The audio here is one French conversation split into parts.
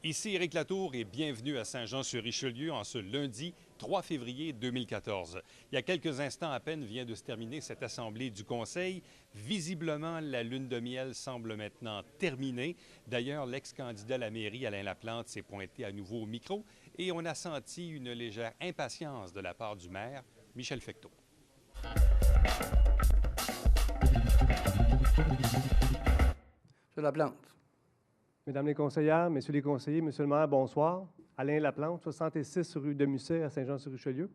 Ici Éric Latour et bienvenue à Saint-Jean-sur-Richelieu en ce lundi 3 février 2014. Il y a quelques instants à peine vient de se terminer cette assemblée du Conseil. Visiblement, la lune de miel semble maintenant terminée. D'ailleurs, l'ex-candidat à la mairie, Alain Laplante, s'est pointé à nouveau au micro et on a senti une légère impatience de la part du maire, Michel Fecteau. Monsieur Laplante. Mesdames les conseillères, messieurs les conseillers, monsieur le maire, bonsoir. Alain Laplante, 66 rue de Musset à Saint-Jean-sur-Richelieu.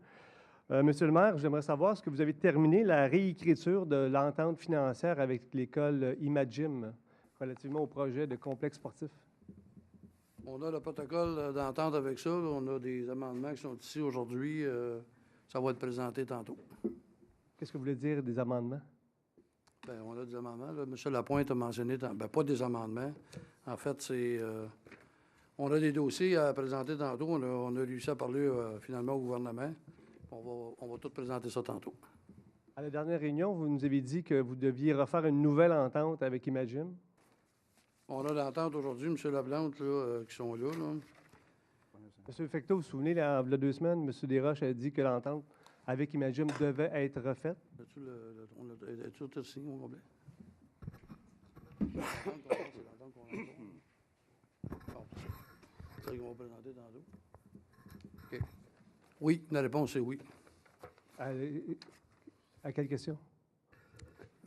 Monsieur le maire, j'aimerais savoir, est-ce que vous avez terminé la réécriture de l'entente financière avec l'école Imagim relativement au projet de complexe sportif? On a le protocole d'entente avec ça. On a des amendements qui sont ici aujourd'hui. Ça va être présenté tantôt. Qu'est-ce que vous voulez dire des amendements? Bien, on a des amendements. Là. M. Lapointe a mentionné, pas des amendements. En fait, c'est... on a des dossiers à présenter tantôt. On a réussi à parler finalement au gouvernement. On va tout présenter ça tantôt. À la dernière réunion, vous nous avez dit que vous deviez refaire une nouvelle entente avec Imagim. On a l'entente aujourd'hui, M. Laplante, qui sont là. M. Fecteau, vous vous souvenez, il y a 2 semaines, M. Desroches a dit que l'entente avec Imagim devait être refaite. On a tout signé au complet. C'est ça qu'ils vont présenter tantôt. OK. Oui, la réponse est oui. À quelle question?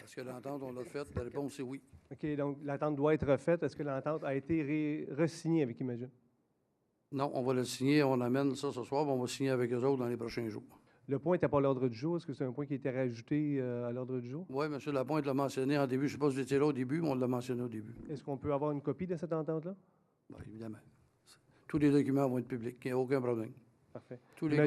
Est-ce que l'entente, on l'a faite? La réponse est oui. OK, donc l'entente doit être refaite. Est-ce que l'entente a été re-signée avec Imagim? Non, on va le signer. On amène ça ce soir, puis on va signer avec eux autres dans les prochains jours. Le point n'était pas à l'ordre du jour. Est-ce que c'est un point qui a été rajouté à l'ordre du jour? Oui, M. Lapointe l'a mentionné en début. Je ne sais pas si vous étiez là au début, mais on l'a mentionné au début. Est-ce qu'on peut avoir une copie de cette entente-là? Bien, évidemment. Tous les documents vont être publics. Il n'y a aucun problème. Parfait. Tous les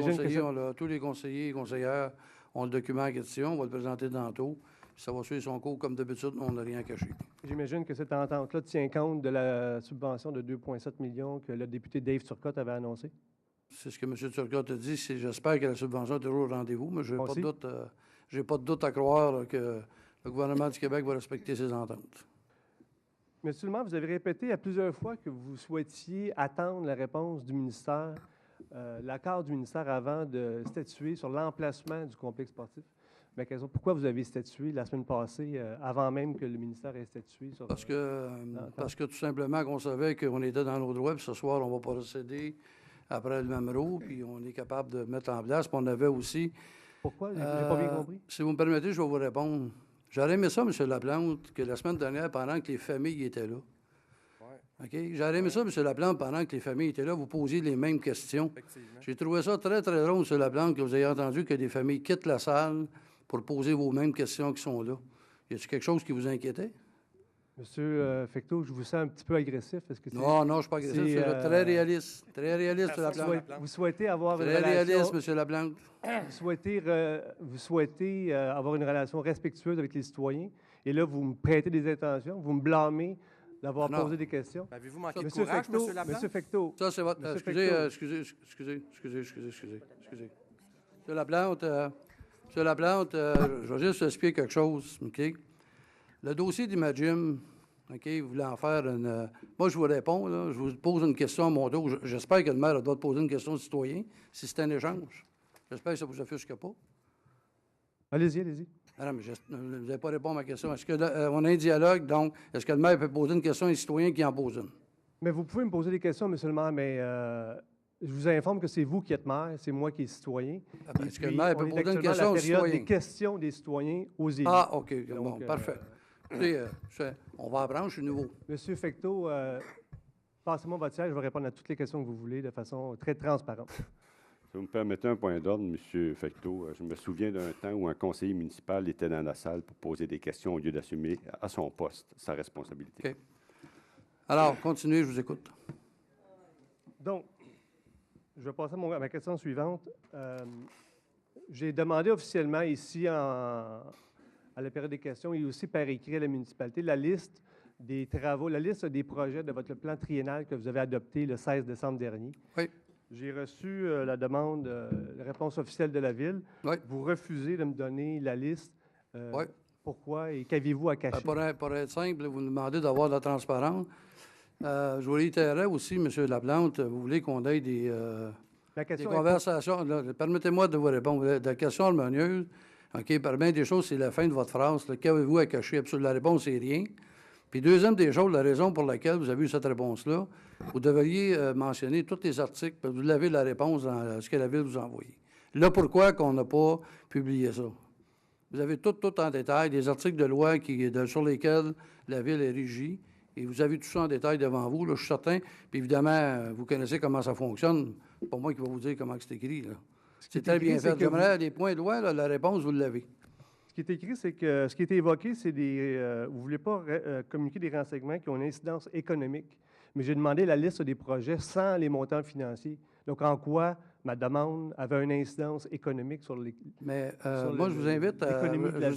conseillers et conseillères ont le document en question. On va le présenter tantôt. Ça va suivre son cours comme d'habitude. On n'a rien caché. J'imagine que cette entente-là tient compte de la subvention de 2,7 millions que le député Dave Turcotte avait annoncé? C'est ce que M. Turcotte a dit. J'espère que la subvention est toujours au rendez-vous, mais je n'ai pas de doute à croire là, que le gouvernement du Québec va respecter ses ententes. Monsieur le maire, vous avez répété à plusieurs fois que vous souhaitiez attendre la réponse du ministère, l'accord du ministère avant de statuer sur l'emplacement du complexe sportif. Ma question, pourquoi vous avez statué la semaine passée, avant même que le ministère ait statué sur... Parce que tout simplement qu'on savait qu'on était dans nos droits, puis ce soir, on va procéder après le Mamro, puis on est capable de mettre en place. Puis on avait aussi... Pourquoi? J'ai pas bien compris. Si vous me permettez, je vais vous répondre. J'aurais aimé ça, M. Laplante, que la semaine dernière, pendant que les familles étaient là. OK? J'aurais aimé ça, M. Laplante, pendant que les familles étaient là, vous posiez les mêmes questions. J'ai trouvé ça très, très drôle, M. Laplante, que vous ayez entendu que des familles quittent la salle pour poser vos mêmes questions qui sont là. Y a-t-il quelque chose qui vous inquiétait? Monsieur Fecteau, je vous sens un petit peu agressif. Est-ce que non, je ne suis pas agressif. C'est très réaliste. Très réaliste, M. Laplante. Vous souhaitez avoir une relation... Très réaliste, M. Laplante. Vous souhaitez avoir une relation respectueuse avec les citoyens. Et là, vous me prêtez des intentions. Vous me blâmez d'avoir posé des questions. Avez-vous manqué de courage, M. Laplante? Monsieur Fecteau. Ça, c'est votre... Excusez. M. Laplante, je vais juste expliquer quelque chose, OK? Le dossier d'Imagim, OK, vous voulez en faire une... Moi, je vous réponds, là, je vous pose une question à mon dos. J'espère que le maire doit te poser une question au citoyen, si c'est un échange. J'espère que ça ne vous offusque pas. Allez-y. Non, mais vous n'avez pas répondu à ma question. Est-ce qu'on a un dialogue, donc, est-ce que le maire peut poser une question à un citoyen qui en pose une? Mais vous pouvez me poser des questions, monsieur le maire, mais je vous informe que c'est vous qui êtes maire, c'est moi qui est citoyen. Est-ce que le maire peut poser une question aux citoyens? Des questions des citoyens aux élus. Ah, OK. Donc, bon, parfait. Écoutez, on va apprendre, je suis nouveau. Monsieur Fecteau, passez-moi votre siège, je vais répondre à toutes les questions que vous voulez de façon très transparente. Si vous me permettez un point d'ordre, M. Fecteau, je me souviens d'un temps où un conseiller municipal était dans la salle pour poser des questions au lieu d'assumer à son poste sa responsabilité. OK. Alors, continuez, je vous écoute. Donc, je vais passer à ma question suivante. J'ai demandé officiellement ici, à la période des questions, et aussi par écrit à la municipalité, la liste des travaux, la liste des projets de votre plan triennal que vous avez adopté le 16 décembre dernier. Oui. J'ai reçu la demande, la réponse officielle de la Ville. Oui. Vous refusez de me donner la liste. Oui. Pourquoi et qu'aviez-vous à cacher? Pour être simple, vous nous demandez d'avoir de la transparence. Je vous réitérais aussi, M. Laplante, vous voulez qu'on ait des conversations. Permettez-moi de vous répondre. La question harmonieuse, OK, par bien des choses, c'est la fin de votre phrase. Qu'avez-vous à cacher? Absolument, la réponse, c'est rien. Puis deuxième des choses, la raison pour laquelle vous avez eu cette réponse-là, vous devriez mentionner tous les articles, puis vous avez la réponse dans ce que la Ville vous a envoyé. Là, pourquoi qu'on n'a pas publié ça? Vous avez tout en détail, des articles de loi sur lesquels la Ville est régie, et vous avez tout ça en détail devant vous, là, je suis certain. Puis évidemment, vous connaissez comment ça fonctionne. C'est pas moi qui vais vous dire comment c'est écrit, là. C'est très bien fait. J'aimerais les points de loi, là, la réponse, vous l'avez. Ce qui est écrit, c'est que ce qui est évoqué, c'est vous ne voulez pas communiquer des renseignements qui ont une incidence économique. Mais j'ai demandé la liste des projets sans les montants financiers. Donc, en quoi ma demande avait une incidence économique sur les. Mais moi, je vous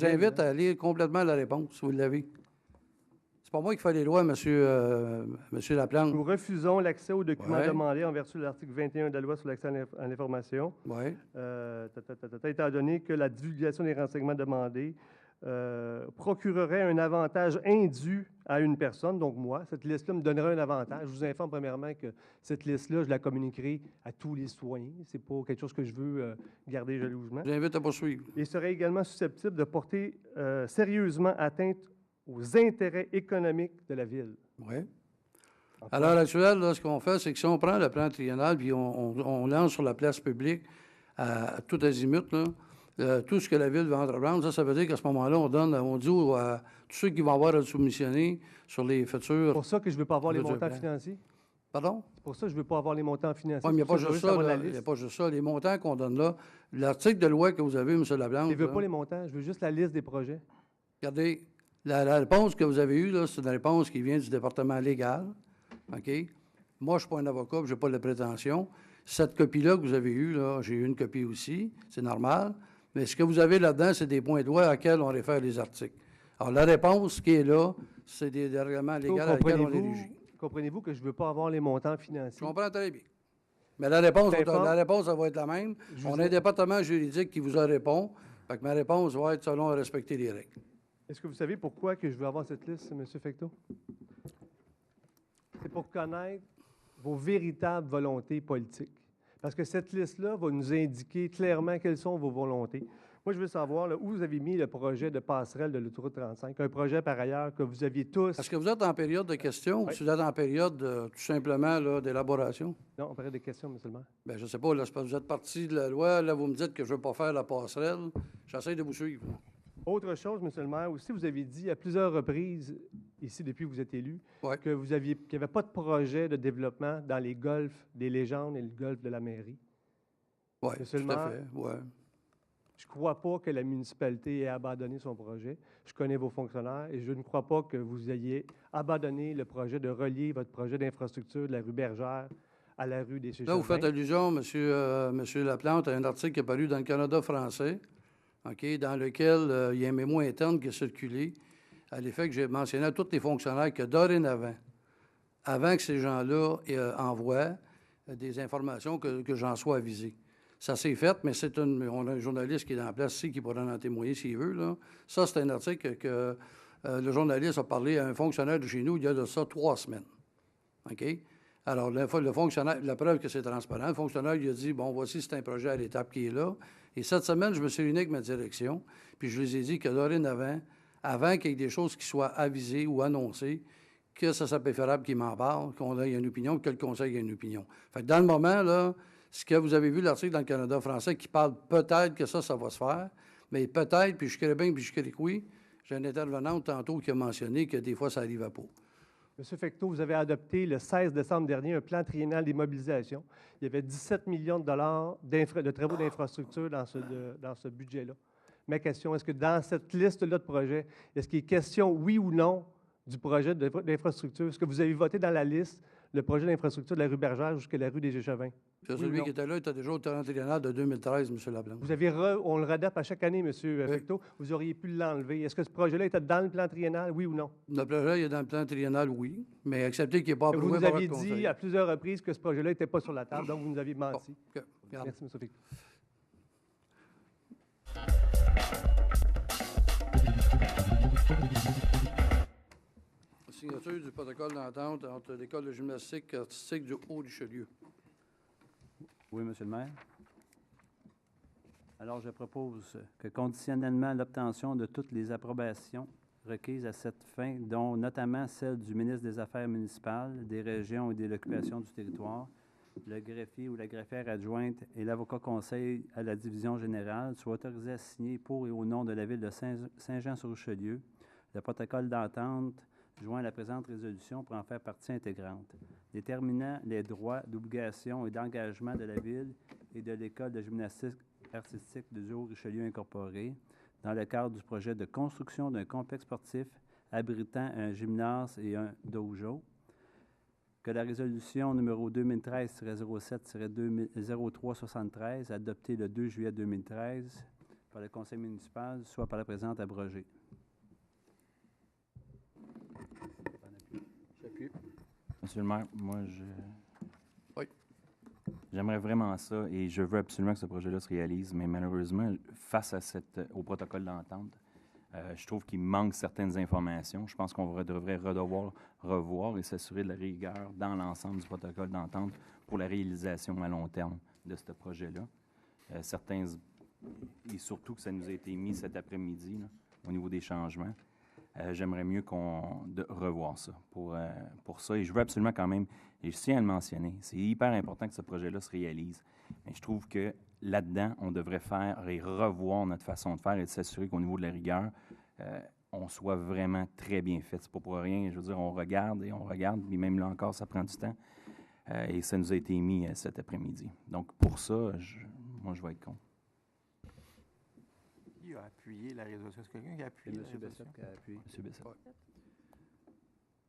invite à lire complètement la réponse, si vous l'avez. C'est pas moi qui fais les lois, monsieur Laplante. Nous refusons l'accès aux documents demandés en vertu de l'article 21 de la loi sur l'accès à l'information. Oui. Étant donné que la divulgation des renseignements demandés procurerait un avantage indu à une personne, donc moi, cette liste-là me donnerait un avantage. Je vous informe premièrement que cette liste-là, je la communiquerai à tous les citoyens. Ce n'est pas quelque chose que je veux garder jalousement. Je vous invite à poursuivre. Et serait également susceptible de porter sérieusement atteinte aux intérêts économiques de la Ville. Oui. À l'heure actuelle, là, ce qu'on fait, c'est que si on prend le plan triennal puis on lance sur la place publique à tout azimut, là, tout ce que la Ville va entreprendre, ça veut dire qu'à ce moment-là, on dit à tous ceux qui vont avoir à soumissionner sur les futurs... C'est pour ça que je ne veux pas avoir les montants financiers? Pardon? C'est pour ça que je ne veux pas avoir les montants financiers. Oui, mais il n'y a pas juste ça. Les montants qu'on donne là, l'article de loi que vous avez, M. Laplante... Je ne veux pas les montants, je veux juste la liste des projets. Regardez, la réponse que vous avez eue, là, c'est une réponse qui vient du département légal. OK? Moi, je ne suis pas un avocat, je n'ai pas de prétention. Cette copie-là que vous avez eue, là, j'ai eu une copie aussi, c'est normal. Mais ce que vous avez là-dedans, c'est des points de loi auxquels on réfère les articles. Alors, la réponse qui est là, c'est des règlements légaux à lesquels on est régi. Comprenez-vous que je ne veux pas avoir les montants financiers? Je comprends très bien. Mais la réponse, ça va être la même. On a un département juridique qui vous en répond. Fait que ma réponse va être selon respecter les règles. Est-ce que vous savez pourquoi que je veux avoir cette liste, M. Fecteau? C'est pour connaître vos véritables volontés politiques. Parce que cette liste-là va nous indiquer clairement quelles sont vos volontés. Moi, je veux savoir là, où vous avez mis le projet de passerelle de l'autoroute 35, un projet, par ailleurs, que vous aviez tous... Est-ce que vous êtes en période de questions ou si vous êtes en période, tout simplement, d'élaboration? Non, en période de questions, M. le maire. Bien, je ne sais pas. Là, vous êtes parti de la loi. Là, vous me dites que je ne veux pas faire la passerelle. J'essaie de vous suivre. Autre chose, M. le maire, aussi, vous avez dit à plusieurs reprises, ici, depuis que vous êtes élu, qu'il n'y avait pas de projet de développement dans les golfs des légendes et le golfe de la mairie. Oui, tout à fait. Ouais. Je ne crois pas que la municipalité ait abandonné son projet. Je connais vos fonctionnaires et je ne crois pas que vous ayez abandonné le projet de relier votre projet d'infrastructure de la rue Bergère à la rue des Séchardins. Là, vous faites allusion, M. Laplante, à un article qui est paru dans le Canada français, OK, dans lequel il y a un mémo interne qui a circulé, à l'effet que j'ai mentionné à tous les fonctionnaires que dorénavant, avant que ces gens-là envoient des informations, que j'en sois avisé. Ça s'est fait, mais on a un journaliste qui est en place ici qui pourra en témoigner s'il veut. Là. Ça, c'est un article que le journaliste a parlé à un fonctionnaire de chez nous il y a de ça 3 semaines. OK? Alors, le fonctionnaire, la preuve que c'est transparent, le fonctionnaire lui a dit, bon, voici, c'est un projet à l'étape qui est là. Et cette semaine, je me suis réuni avec ma direction, puis je les ai dit que dorénavant, avant qu'il y ait des choses qui soient avisées ou annoncées, que ça serait préférable qu'ils m'en parlent, qu'on ait une opinion, que le conseil ait une opinion. Fait que dans le moment, là, ce que vous avez vu, l'article dans le Canada français qui parle peut-être que ça va se faire, mais peut-être, puis je crée bien, puis je crée que oui, j'ai une intervenante tantôt qui a mentionné que des fois, ça n'arrive pas. M. Fecteau, vous avez adopté le 16 décembre dernier un plan triennal d'immobilisation. Il y avait 17 millions de dollars de travaux d'infrastructure dans ce budget-là. Ma question, est-ce que dans cette liste-là de projets, est-ce qu'il est question, oui ou non, du projet d'infrastructure? Est-ce que vous avez voté dans la liste le projet d'infrastructure de la rue Bergère jusqu'à la rue des Échevins? C'est Oui ou celui non? qui était là, il était déjà au terrain triennal de 2013, M. Laplante. On le réadapte à chaque année, M. Fecteau. Vous auriez pu l'enlever. Est-ce que ce projet-là était dans le plan triennal, oui ou non? Le projet il est dans le plan triennal, oui, mais accepté qu'il n'est pas Vous approuvé nous par aviez votre dit conseil. à plusieurs reprises que ce projet-là n'était pas sur la table, donc vous nous aviez Bon, menti. OK, regarde. Merci, M. Fecteau. Signature du protocole d'entente entre l'École de gymnastique artistique du Haut-Richelieu. Oui, Monsieur le maire. Alors, je propose que conditionnellement à l'obtention de toutes les approbations requises à cette fin, dont notamment celle du ministre des Affaires municipales, des régions et de l'occupation du territoire, le greffier ou la greffière adjointe et l'avocat conseil à la division générale soient autorisés à signer pour et au nom de la ville de Saint-Jean-sur-Richelieu le protocole d'entente joint à la présente résolution pour en faire partie intégrante, déterminant les droits, d'obligation et d'engagement de la ville et de l'École de gymnastique artistique de Haut-Richelieu incorporée dans le cadre du projet de construction d'un complexe sportif abritant un gymnase et un dojo, que la résolution numéro 2013-07-0373, adoptée le 2 juillet 2013 par le conseil municipal, soit par la présente abrogée. Monsieur le maire, moi, Oui. j'aimerais vraiment ça et je veux absolument que ce projet-là se réalise, mais malheureusement, face à au protocole d'entente, je trouve qu'il manque certaines informations. Je pense qu'on devrait devoir revoir et s'assurer de la rigueur dans l'ensemble du protocole d'entente pour la réalisation à long terme de ce projet-là. Et surtout que ça nous a été mis cet après-midi là, au niveau des changements. J'aimerais mieux revoir ça pour ça. Et je veux absolument quand même, et je tiens à le mentionner, c'est hyper important que ce projet-là se réalise. Mais je trouve que là-dedans, on devrait faire et revoir notre façon de faire et de s'assurer qu'au niveau de la rigueur, on soit vraiment très bien fait. C'est pas pour rien. Je veux dire, on regarde, mais même là encore, ça prend du temps. Et ça nous a été mis cet après-midi. Donc, pour ça, moi, je vais être contre. Qui a appuyé la résolution? Est-ce que quelqu'un qui a appuyé la résolution? Bessette qui a appuyé. M. Bessette. Ouais.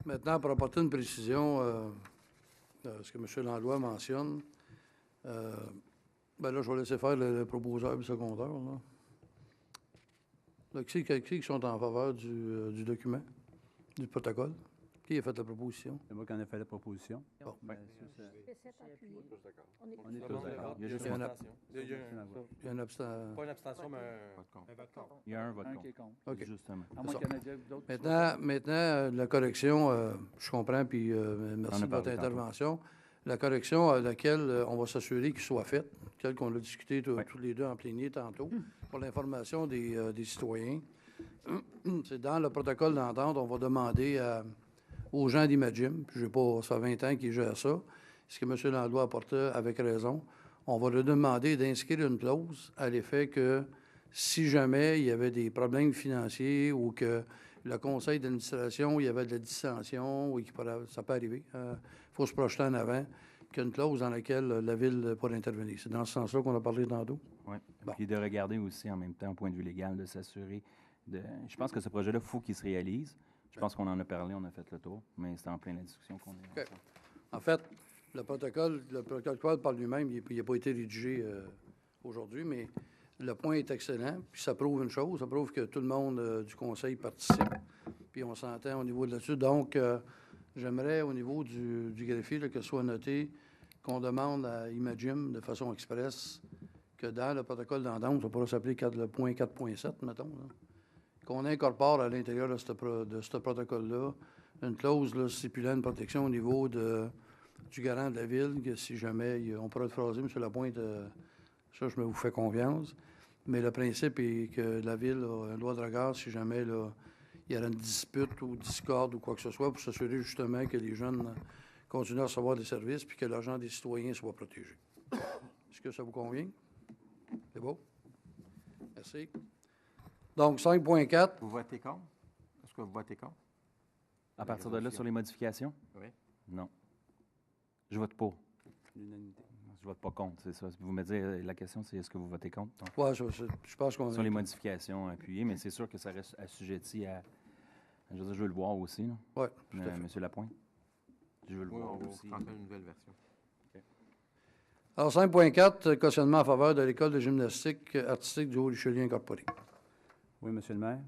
Maintenant, pour apporter une précision, ce que M. Langlois mentionne, ben là, je vais laisser faire le proposeur et le secondeur. Là. Là, qui sont en faveur du document, du protocole? Qui a fait la proposition? C'est moi qui en ai fait la proposition. Bon. Ben, Bessette a appuyé. On est on est tous tous d'accord. d'accord. Il y a juste Il y en a- Il y a Il y a une abstention. pas une abstention, mais vote contre. un vote contre. Il y a un vote Un contre. qui est contre. OK. Justement. À moins Ça. qu'il y en ait d'autres qui soient Maintenant, la correction, je comprends, puis On merci a de votre parlé tantôt. intervention. La correction à laquelle on va s'assurer qu'il soit faite, telle qu'on a discuté Oui. tous les deux en plénier tantôt, pour l'information des citoyens. C'est dans le protocole d'entente, on va demander aux gens d'Imagim, puis ça fait 20 ans qu'ils gèrent ça, ce que M. Langlois apportait avec raison, on va leur demander d'inscrire une clause à l'effet que si jamais il y avait des problèmes financiers ou que le conseil d'administration, il y avait de la dissension, ou ça peut arriver, il faut se projeter en avant, qu'il y a une clause dans laquelle la Ville pourrait intervenir. C'est dans ce sens-là qu'on a parlé tantôt. Oui. Bon. Puis de regarder aussi en même temps, au point de vue légal, de s'assurer je pense que ce projet-là, il faut qu'il se réalise. Je pense qu'on en a parlé, on a fait le tour, mais c'est en plein la discussion qu'on est. OK. En fait, le protocole par lui-même, il n'a pas été rédigé aujourd'hui, mais le point est excellent. Puis ça prouve une chose, ça prouve que tout le monde du conseil participe. Puis on s'entend au niveau de là-dessus. Donc, j'aimerais au niveau du greffier là, que ce soit noté qu'on demande à Imagim de façon expresse que dans le protocole d'entente, ça pourra s'appeler le point 4.7, mettons, là, qu'on incorpore à l'intérieur de ce protocole-là une clause là, stipulant une protection au niveau du garant de la Ville, que si jamais on pourra le phraser, M. Lapointe, ça, je me vous fais confiance. Mais le principe est que la Ville a un droit de regard si jamais là, il y a une dispute ou discorde ou quoi que ce soit pour s'assurer justement que les jeunes continuent à recevoir des services puis que l'argent des citoyens soit protégé. Est-ce que ça vous convient? C'est beau? Merci. Donc, 5.4. Vous votez contre? Est-ce que vous votez contre? À partir de là, sur les modifications? Oui. Non. Je vote pour. l'unanimité. Je vote pas contre, c'est ça. Vous me dites, la question, c'est est-ce que vous votez contre? Non. Ouais, je pense qu'on Sur les modifications appuyées, mais c'est sûr que ça reste assujetti à... Je veux le voir aussi, là. Oui, tout à fait. Monsieur Lapointe. Je veux le Oui, voir on va aussi. transmettre une nouvelle version. Alors, 5.4, cautionnement en faveur de l'École de gymnastique artistique du Haut-Richelieu incorporée. Oui, Monsieur le maire.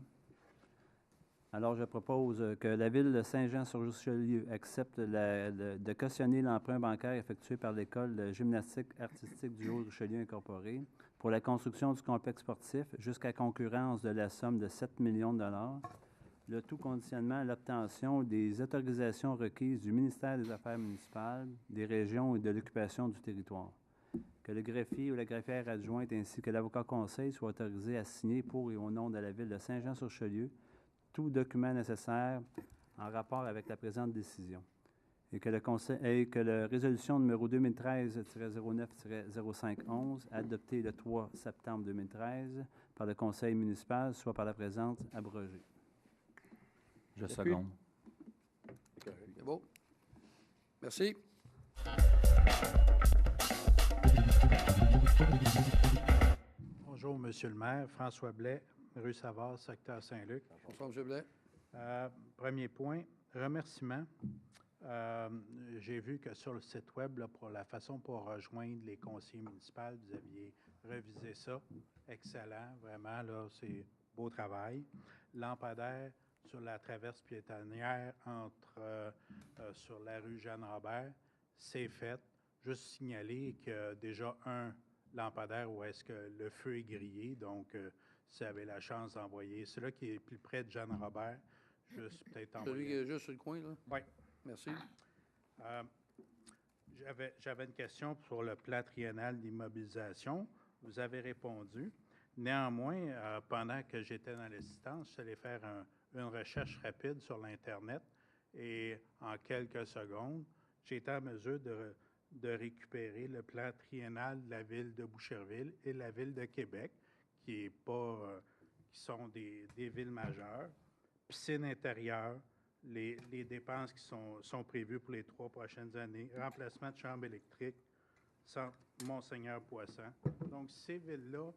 Alors, je propose que la Ville de Saint-Jean-sur-Richelieu accepte de cautionner l'emprunt bancaire effectué par l'École de gymnastique artistique du Haut-Richelieu incorporée pour la construction du complexe sportif jusqu'à concurrence de la somme de 7 millions de dollars, le tout conditionnement à l'obtention des autorisations requises du ministère des Affaires municipales, des régions et de l'occupation du territoire. Que le greffier ou la greffière adjointe ainsi que l'avocat conseil soient autorisés à signer pour et au nom de la Ville de Saint-Jean-sur-Richelieu tout document nécessaire en rapport avec la présente décision. Et que la résolution numéro 2013-09-0511, adoptée le 3 septembre 2013 par le conseil municipal, soit par la présente abrogée. Je seconde. C'est beau. Merci. Bonjour, Monsieur le maire. François Blais, rue Savard, secteur Saint-Luc. Bonsoir, M. Blais. Premier point, remerciements. J'ai vu que sur le site web, là, pour la façon pour rejoindre les conseillers municipaux, vous aviez révisé ça. Excellent, vraiment, là, c'est beau travail. Lampadaire sur la traverse piétonnière sur la rue Jeanne-Robert, c'est fait. Juste signaler que déjà un lampadaire où est-ce que le feu est grillé, donc si vous avez la chance d'envoyer, celui qui est plus près de Jeanne-Robert, juste peut-être envoyer. Celui qui est juste sur le coin, là? Oui. Merci. J'avais une question sur le plan triennal d'immobilisation. Vous avez répondu. Néanmoins, pendant que j'étais dans l'assistance, je suis allé faire une recherche rapide sur l'Internet et en quelques secondes, j'ai été en mesure de récupérer le plan triennal de la ville de Boucherville et la ville de Québec, qui sont des villes majeures. Piscine intérieure, les dépenses qui sont prévues pour les 3 prochaines années, remplacement de chambre électrique, centre Monseigneur Poisson. Donc, ces villes-là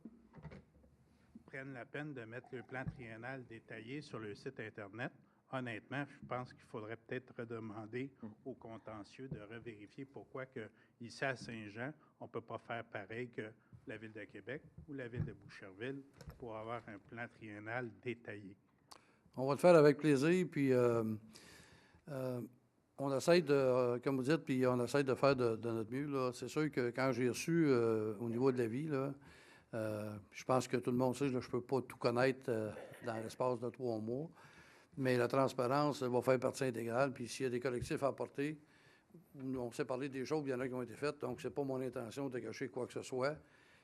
prennent la peine de mettre le plan triennal détaillé sur le site Internet. Honnêtement, je pense qu'il faudrait peut-être redemander au contentieux de revérifier pourquoi que ici à Saint-Jean, on ne peut pas faire pareil que la Ville de Québec ou la Ville de Boucherville pour avoir un plan triennal détaillé. On va le faire avec plaisir, puis on essaie de, comme vous dites, puis on essaie de faire de notre mieux, là. C'est sûr que quand j'ai reçu au niveau de la vie, là, je pense que tout le monde sait que je ne peux pas tout connaître dans l'espace de 3 mois. Mais la transparence va faire partie intégrale. Puis s'il y a des collectifs à apporter, on s'est parlé des choses, il y en a qui ont été faites. Donc, ce n'est pas mon intention de cacher quoi que ce soit.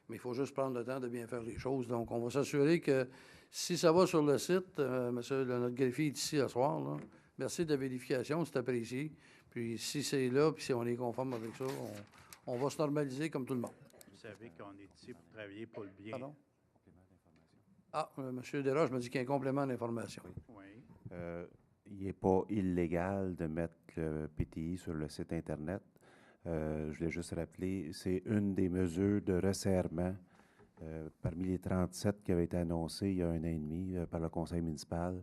Mais il faut juste prendre le temps de bien faire les choses. Donc, on va s'assurer que si ça va sur le site, monsieur, notre greffier est ici ce soir, là. Merci de la vérification, c'est apprécié. Puis si c'est là, puis si on est conforme avec ça, on va se normaliser comme tout le monde. Vous savez qu'on est ici pour travailler pour le bien. Pardon? Ah, M. Desroches me dit qu'il y a un complément d'information. Oui. Il n'est pas illégal de mettre le PTI sur le site Internet. Je voulais juste rappeler, c'est une des mesures de resserrement parmi les 37 qui avaient été annoncées il y a 1 an et demi par le conseil municipal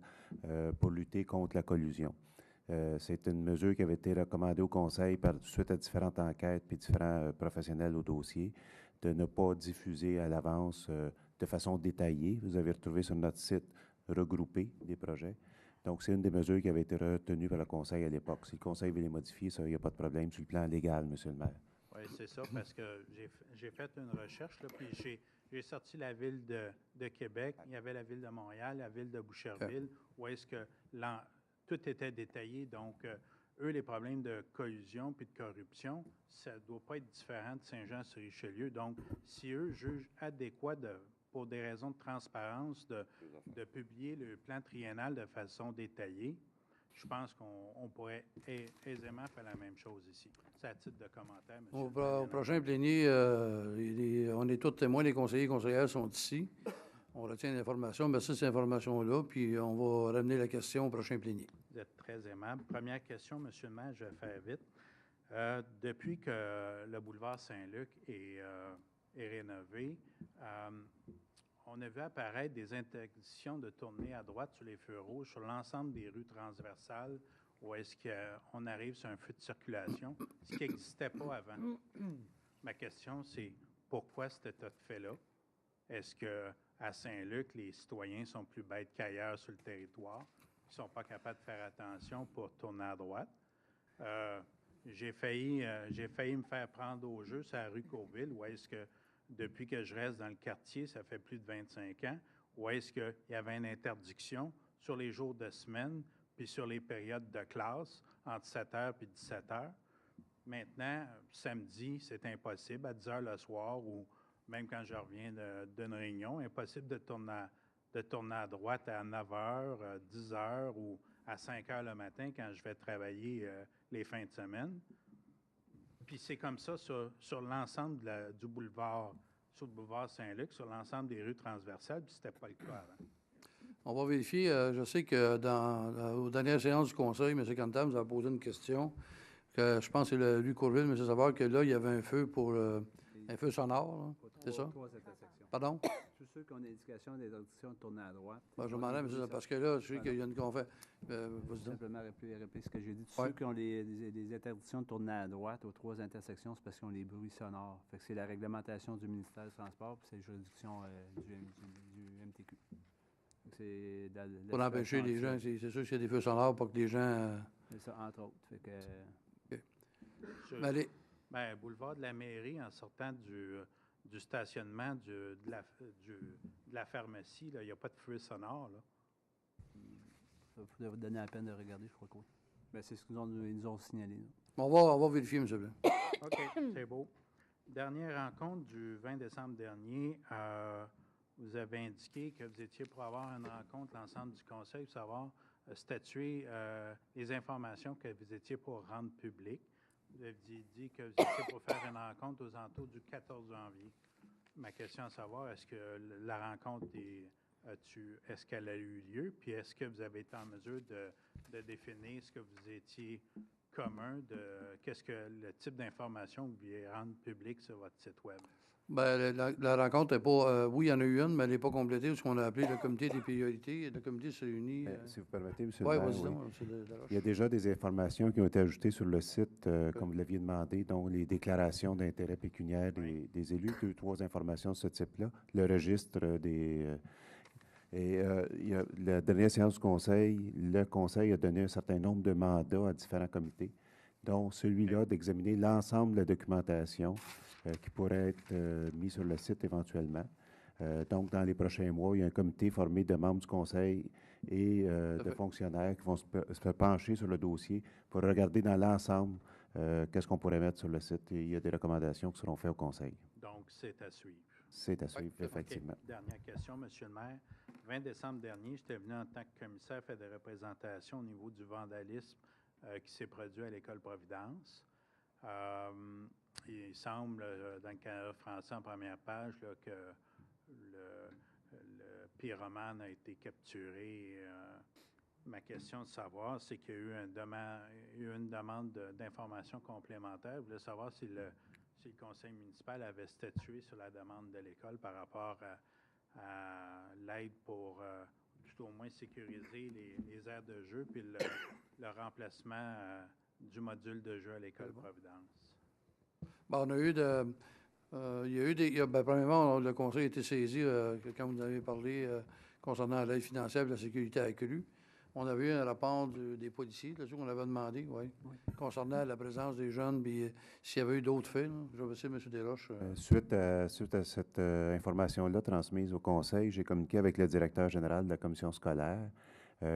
pour lutter contre la collusion. C'est une mesure qui avait été recommandée au conseil suite à différentes enquêtes et différents professionnels au dossier de ne pas diffuser à l'avance de façon détaillée. Vous avez retrouvé sur notre site regroupé des projets. Donc, c'est une des mesures qui avait été retenue par le conseil à l'époque. Si le conseil veut les modifier, ça, il n'y a pas de problème sur le plan légal, M. le maire. Oui, c'est ça, parce que j'ai fait une recherche, là, puis j'ai sorti la ville de Québec, il y avait la ville de Montréal, la ville de Boucherville, où est-ce que tout était détaillé. Donc, eux, les problèmes de collusion puis de corruption, ça ne doit pas être différent de Saint-Jean-sur-Richelieu. Donc, si eux jugent adéquat pour des raisons de transparence, de publier le plan triennal de façon détaillée, je pense qu'on pourrait aisément faire la même chose ici. C'est à titre de commentaire, M. Au prochain plénier, on est tous témoins, les conseillers et conseillères sont ici. On retient l'information. Merci de ces informations-là, puis on va ramener la question au prochain plénier. Vous êtes très aimable. Première question, M. le maire, je vais faire vite. Depuis que le boulevard Saint-Luc est rénové, on a vu apparaître des interdictions de tourner à droite sur les feux rouges sur l'ensemble des rues transversales ou est-ce qu'on arrive sur un feu de circulation, ce qui n'existait pas avant? Ma question, c'est pourquoi cet état de fait-là? Est-ce qu'à Saint-Luc, les citoyens sont plus bêtes qu'ailleurs sur le territoire? Ils ne sont pas capables de faire attention pour tourner à droite? J'ai failli me faire prendre au jeu sur la rue Courville, où est-ce que, depuis que je reste dans le quartier, ça fait plus de 25 ans, où est-ce qu'il y avait une interdiction sur les jours de semaine puis sur les périodes de classe, entre 7h et 17h. Maintenant, samedi, c'est impossible, à 10 h le soir, ou même quand je reviens d'une réunion, impossible de tourner à droite à 9 h, 10 h ou à 5 h le matin quand je vais travailler les fins de semaine. Puis c'est comme ça sur l'ensemble du boulevard, sur le boulevard Saint-Luc, sur l'ensemble des rues transversales, puis c'était pas le cas avant. On va vérifier. Je sais que aux dernières séances du Conseil, M. Cantam nous a posé une question. Que je pense que c'est la rue Courville, M. Savard, que là, il y avait un feu un feu sonore. C'est ça? 3 intersections. Pardon? Tous ceux qui ont l'indication d'interdiction de tourner à droite. Ben, je demandais, M. parce que là, je sais qu'il y a une conférence. Simplement répéter ce que j'ai dit. Tous ceux qui ont des interdictions de tourner à droite aux 3 intersections, c'est parce qu'ils ont les bruits sonores. Fait que c'est la réglementation du ministère du Transport, puis c'est la juridiction du MTQ. C'est pour empêcher les gens, c'est sûr qu'il y a des feux sonores pour que les gens... C'est ça, entre autres. Fait que... Allez. Bien, boulevard de la Mairie, en sortant du stationnement de la pharmacie, là, il n'y a pas de feu sonore. Là. Ça vous donner la peine de regarder, je crois que oui. Ben, c'est ce qu'ils nous ont signalé. On va vérifier, M. Blanc. OK, c'est beau. Dernière rencontre du 20 décembre dernier, vous avez indiqué que vous étiez pour avoir une rencontre, l'ensemble du Conseil, pour savoir statuer les informations que vous étiez pour rendre publiques. Vous avez dit que vous étiez pour faire une rencontre aux alentours du 14 janvier. Ma question à savoir, est-ce que la rencontre est-ce qu'elle a eu lieu? Puis est-ce que vous avez été en mesure de définir ce que vous étiez commun, qu'est-ce que le type d'information que vous vouliez rendre public sur votre site Web? Bien, la rencontre n'est pas... oui, il y en a eu une, mais elle n'est pas complétée, parce qu'on a appelé le comité des priorités. Le comité se réunit... Si vous permettez, M. le maire, vas-y, il y a déjà des informations qui ont été ajoutées sur le site, comme vous l'aviez demandé, dont les déclarations d'intérêt pécuniaire des élus, 2 ou 3 informations de ce type-là, le registre des... la dernière séance du Conseil, le Conseil a donné un certain nombre de mandats à différents comités, dont celui-là d'examiner l'ensemble de la documentation qui pourrait être mis sur le site éventuellement. Donc, dans les prochains mois, il y a un comité formé de membres du Conseil et de fonctionnaires qui vont se pencher sur le dossier pour regarder dans l'ensemble qu'est-ce qu'on pourrait mettre sur le site. Et il y a des recommandations qui seront faites au Conseil. Donc, c'est à suivre. C'est à suivre, effectivement. Okay. Dernière question, M. le maire. 20 décembre dernier, j'étais venu en tant que commissaire faire des représentations au niveau du vandalisme qui s'est produit à l'École Providence. Il semble, dans le Canada français, en première page, là, que le pyromane a été capturé. Ma question de savoir, c'est qu'il y a eu une demande d'informations complémentaires. Je voulais savoir si le conseil municipal avait statué sur la demande de l'école par rapport à l'aide pour tout au moins sécuriser les aires de jeu puis le remplacement du module de jeu à l'École Providence. Bon, on a eu il y a eu des... premièrement, le Conseil a été saisi, quand vous avez parlé concernant l'aide financière et la sécurité accrue. On avait eu un rapport des policiers, là-dessus qu'on avait demandé, concernant la présence des jeunes, puis s'il y avait eu d'autres faits. Là. Je vais essayer, M. Desroches. Suite à cette information-là transmise au Conseil, j'ai communiqué avec le directeur général de la commission scolaire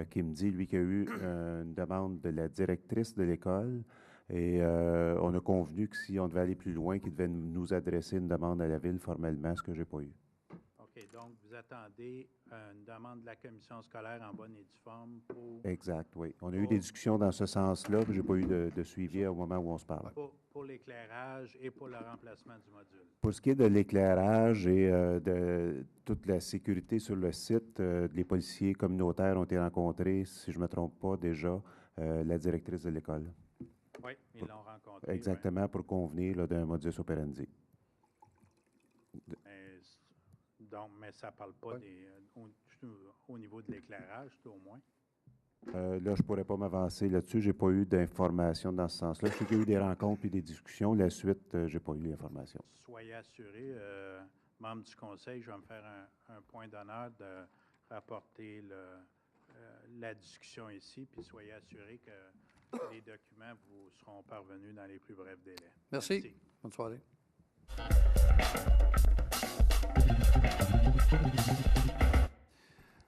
qui me dit, lui, qu'il y a eu une demande de la directrice de l'école et on a convenu que si on devait aller plus loin, qu'il devait nous adresser une demande à la Ville formellement, ce que je n'ai pas eu. OK. Donc, vous attendez une demande de la commission scolaire en bonne et due forme pour... Exact, oui. On a eu des discussions dans ce sens-là, mais je n'ai pas eu de suivi au moment où on se parle. Pour l'éclairage et pour le remplacement du module. Pour ce qui est de l'éclairage et de toute la sécurité sur le site, les policiers communautaires ont été rencontrés, si je ne me trompe pas déjà, la directrice de l'école. Oui, ils l'ont rencontré. Exactement, pour convenir d'un modus operandi. Donc, mais ça ne parle pas au niveau de l'éclairage, tout au moins. Là, je ne pourrais pas m'avancer là-dessus. Je n'ai pas eu d'informations dans ce sens-là. Je sais qu'il y a eu des rencontres et des discussions. La suite, je n'ai pas eu l'information. Soyez assurés, membres du Conseil, je vais me faire un point d'honneur de rapporter la discussion ici, puis soyez assurés que les documents vous seront parvenus dans les plus brefs délais. Merci. Bonne soirée.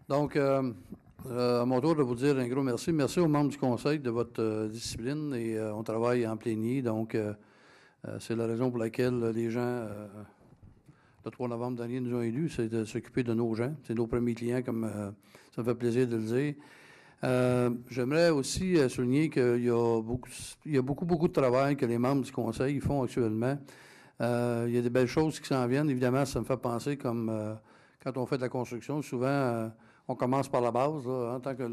Donc, à mon tour de vous dire un gros merci. Merci aux membres du Conseil de votre discipline et on travaille en plénier. Donc, c'est la raison pour laquelle les gens, le 3 novembre dernier, nous ont élus, c'est de s'occuper de nos gens. C'est nos premiers clients, comme ça me fait plaisir de le dire. J'aimerais aussi souligner qu'il y a beaucoup de travail que les membres du Conseil font actuellement. Il y a des belles choses qui s'en viennent. Évidemment, ça me fait penser comme quand on fait de la construction, souvent, on commence par la base. Là, hein, tant que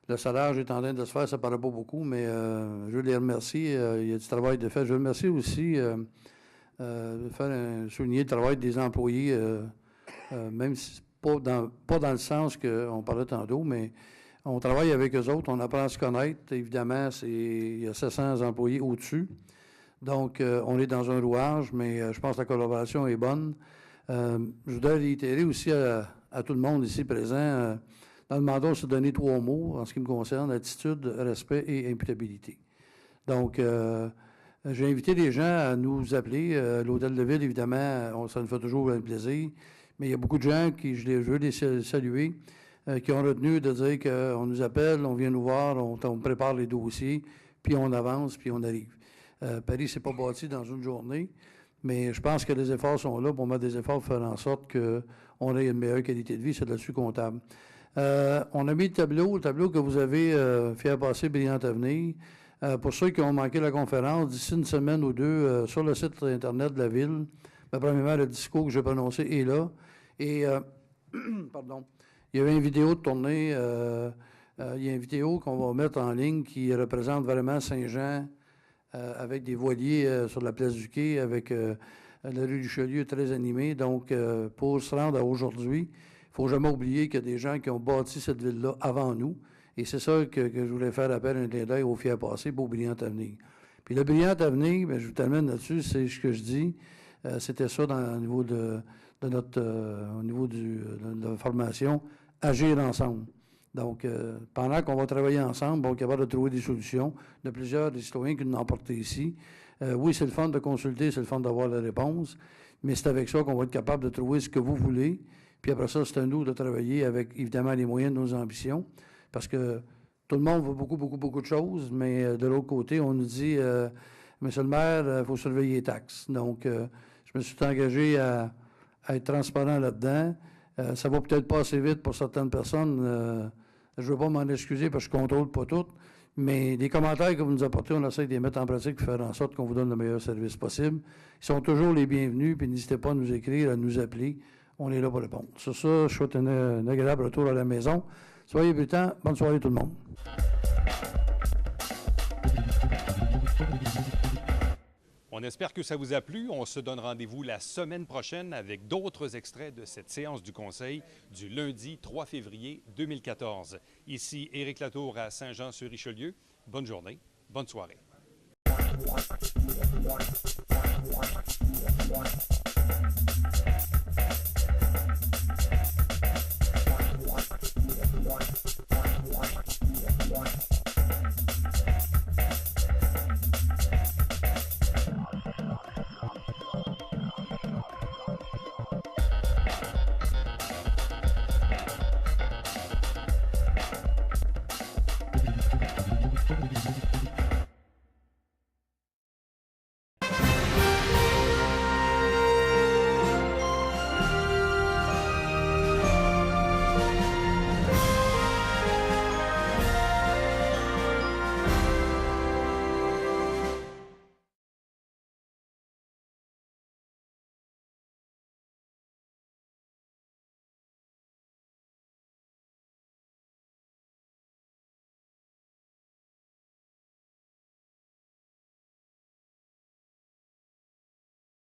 le salage est en train de se faire, ça ne paraît pas beaucoup, mais je veux les remercier. Il y a du travail de fait. Je remercie aussi souligner le travail des employés, même si pas dans le sens qu'on parlait tantôt, mais on travaille avec eux autres, on apprend à se connaître. Évidemment, il y a 700 employés au-dessus. Donc, on est dans un rouage, mais je pense que la collaboration est bonne. Je voudrais réitérer aussi à tout le monde ici présent, dans le mandat, on s'est donné 3 mots en ce qui me concerne, attitude, respect et imputabilité. Donc, j'ai invité les gens à nous appeler. L'Hôtel de Ville, évidemment, ça nous fait toujours un plaisir, mais il y a beaucoup de gens qui, je veux les saluer, qui ont retenu de dire qu'on nous appelle, on vient nous voir, on prépare les dossiers, puis on avance, puis on arrive. Paris, c'est pas bâti dans une journée, mais je pense que les efforts sont là pour mettre des efforts pour faire en sorte qu'on ait une meilleure qualité de vie. C'est là-dessus comptable. On a mis le tableau que vous avez fait passer Brillant Avenir. Pour ceux qui ont manqué la conférence, d'ici une semaine ou deux, sur le site Internet de la Ville, premièrement, le discours que j'ai prononcé est là. Et, pardon, il y avait une vidéo de tournée, il y a une vidéo qu'on va mettre en ligne qui représente vraiment Saint-Jean avec des voiliers sur la place du Quai, avec la rue du Chelieu très animée. Donc, pour se rendre à aujourd'hui, il ne faut jamais oublier qu'il y a des gens qui ont bâti cette ville-là avant nous. Et c'est ça que je voulais faire appel un clin d'œil au fier passé, au Brillant Avenir. Puis le Brillant Avenir, bien, je vous termine là-dessus, c'est ce que je dis. C'était ça au niveau de la formation, agir ensemble. Donc, pendant qu'on va travailler ensemble, on va être capable de trouver des solutions. Il y a plusieurs des citoyens qui nous ont apporté ici. Oui, c'est le fun de consulter, c'est le fun d'avoir la réponse, mais c'est avec ça qu'on va être capable de trouver ce que vous voulez. Puis après ça, c'est à nous de travailler avec, évidemment, les moyens de nos ambitions, parce que tout le monde veut beaucoup de choses, mais de l'autre côté, on nous dit, Monsieur le maire, il faut surveiller les taxes. Donc, je me suis engagé à être transparent là-dedans. Ça va peut-être pas assez vite pour certaines personnes. Je ne veux pas m'en excuser parce que je ne contrôle pas tout, mais les commentaires que vous nous apportez, on essaie de les mettre en pratique pour faire en sorte qu'on vous donne le meilleur service possible. Ils sont toujours les bienvenus, puis n'hésitez pas à nous écrire, à nous appeler. On est là pour répondre. Sur ça, je souhaite un agréable retour à la maison. Soyez prudents. Bonne soirée tout le monde. On espère que ça vous a plu. On se donne rendez-vous la semaine prochaine avec d'autres extraits de cette séance du Conseil du lundi 3 février 2014. Ici Éric Latour à Saint-Jean-sur-Richelieu. Bonne journée, bonne soirée.